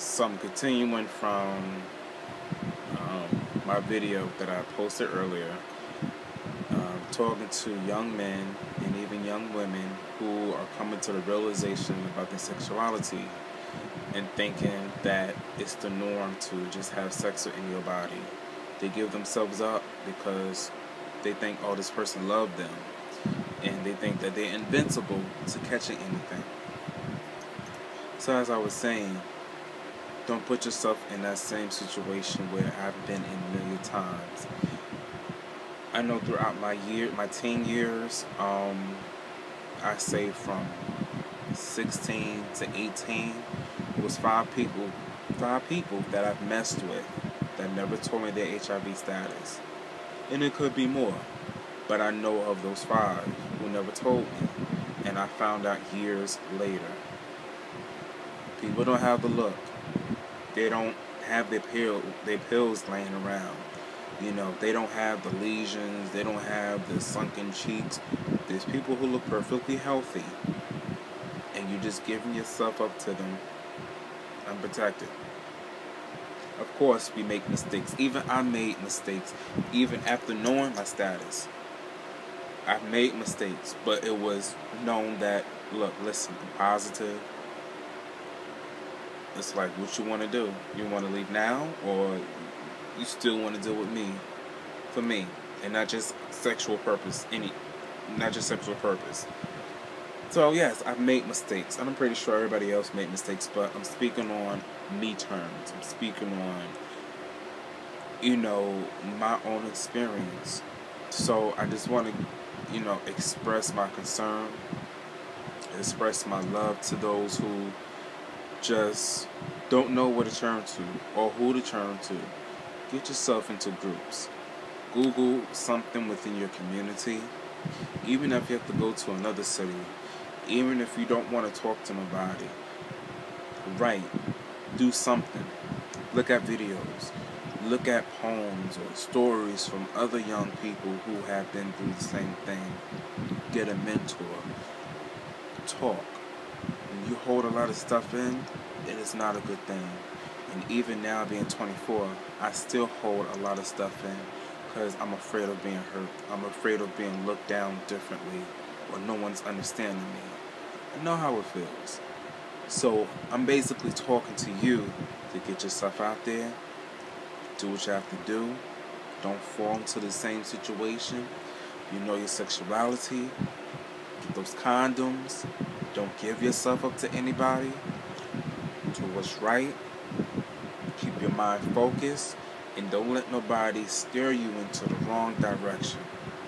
So I'm continuing from my video that I posted earlier, talking to young men and even young women who are coming to the realization about their sexuality and thinking that it's the norm to just have sex in your body. They give themselves up because they think, oh, this person loved them, and they think that they're invincible to catching anything. So as I was saying, don't put yourself in that same situation where I've been in a million times. I know throughout my teen years, I say from 16 to 18, it was five people that I've messed with that never told me their HIV status. And it could be more, but I know of those five who never told me, and I found out years later. People don't have the look. They don't have their pills laying around. They don't have the lesions. They don't have the sunken cheeks. There's people who look perfectly healthy, and you're just giving yourself up to them unprotected. Of course, we make mistakes. Even I made mistakes, even after knowing my status. I've made mistakes, but it was known that, look, listen, I'm positive. It's like, what you want to do? You want to leave now, or you still want to deal with me for me, and not just sexual purpose? Not just sexual purpose. So yes, I've made mistakes, and I'm pretty sure everybody else made mistakes. But I'm speaking on me terms. I'm speaking on, my own experience. So I just want to, express my concern, express my love to those who just don't know where to turn to or who to turn to. Get yourself into groups. Google something within your community. Even if you have to go to another city, even if you don't want to talk to nobody, write, do something. Look at videos. Look at poems or stories from other young people who have been through the same thing. Get a mentor. Talk. When you hold a lot of stuff in, it is not a good thing. And even now, being 24, I still hold a lot of stuff in because I'm afraid of being hurt. I'm afraid of being looked down differently, or no one's understanding me. I know how it feels. So I'm basically talking to you to get yourself out there. Do what you have to do. Don't fall into the same situation. You know your sexuality. Get those condoms. Don't give yourself up to anybody. Do what's right. Keep your mind focused. And don't let nobody steer you into the wrong direction.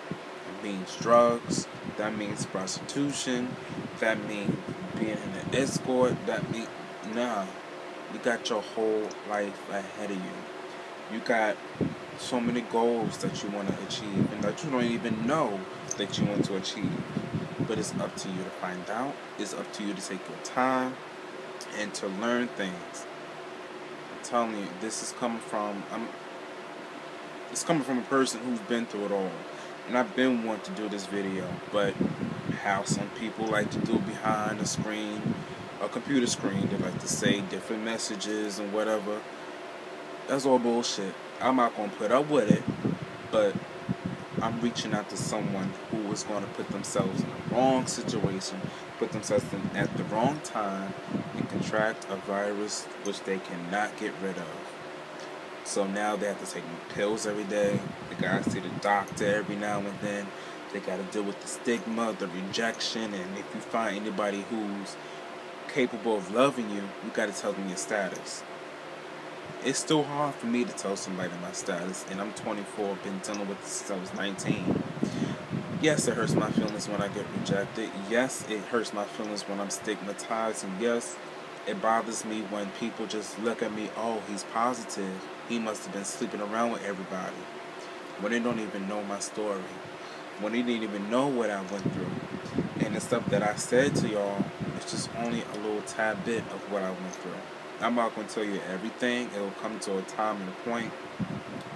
It means drugs. That means prostitution. That means being an escort. Nah. You got your whole life ahead of you. You got so many goals that you want to achieve and that you don't even know that you want to achieve. But it's up to you to find out. It's up to you to take your time and to learn things. I'm telling you, this is coming from a person who's been through it all. And I've been wanting to do this video, but how some people like to do behind a screen, a computer screen, they like to say different messages and whatever. That's all bullshit. I'm not going to put up with it, but I'm reaching out to someone who is going to put themselves in the wrong situation, put themselves in at the wrong time, and contract a virus which they cannot get rid of. So now they have to take pills every day. They got to see the doctor every now and then. They got to deal with the stigma, the rejection, and if you find anybody who's capable of loving you, you got to tell them your status. It's still hard for me to tell somebody my status, and I'm 24, been dealing with this since I was 19. Yes, it hurts my feelings when I get rejected. Yes, it hurts my feelings when I'm stigmatized, and yes, it bothers me when people just look at me, oh, he's positive. He must have been sleeping around with everybody. When they don't even know my story. When they didn't even know what I went through. And the stuff that I said to y'all, it's just only a little tad bit of what I went through. I'm not going to tell you everything. It will come to a time and a point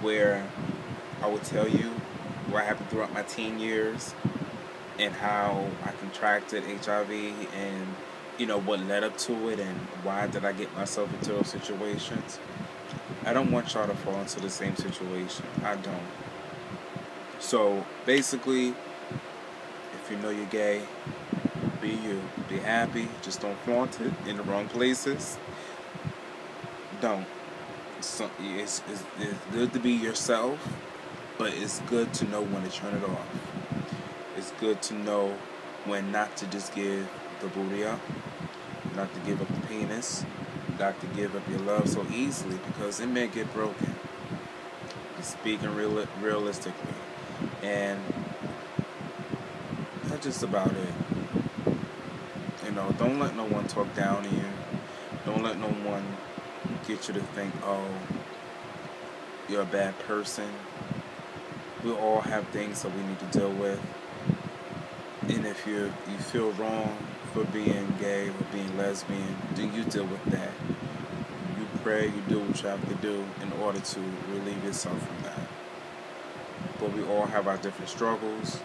where I will tell you what happened throughout my teen years and how I contracted HIV and what led up to it and why did I get myself into those situations. I don't want y'all to fall into the same situation. I don't. So basically, if you know you're gay, be you. Be happy. Just don't flaunt it in the wrong places. Don't. It's good to be yourself, but it's good to know when to turn it off. It's good to know when not to just give the booty up, not to give up the penis, not to give up your love so easily, because it may get broken. Just speaking realistically. And that's just about it. Don't let no one talk down to you. Don't let no one get you to think, oh, you're a bad person. We all have things that we need to deal with. And if you feel wrong for being gay or being lesbian, then you deal with that. You pray, you do what you have to do in order to relieve yourself from that. But we all have our different struggles.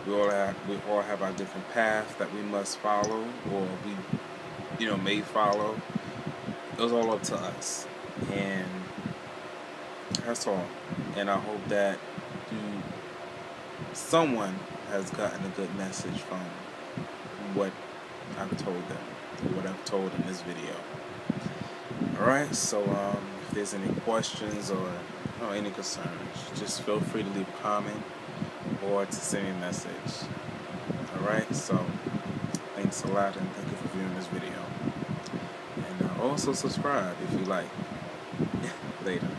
We all have our different paths that we must follow, or we, may follow. It's all up to us, and that's all. And I hope that someone has gotten a good message from what I've told them, or what I've told in this video. Alright, so if there's any questions or any concerns, just feel free to leave a comment or to send me a message. Alright, so thanks a lot, and thank you for viewing this video. And also subscribe if you like. Later.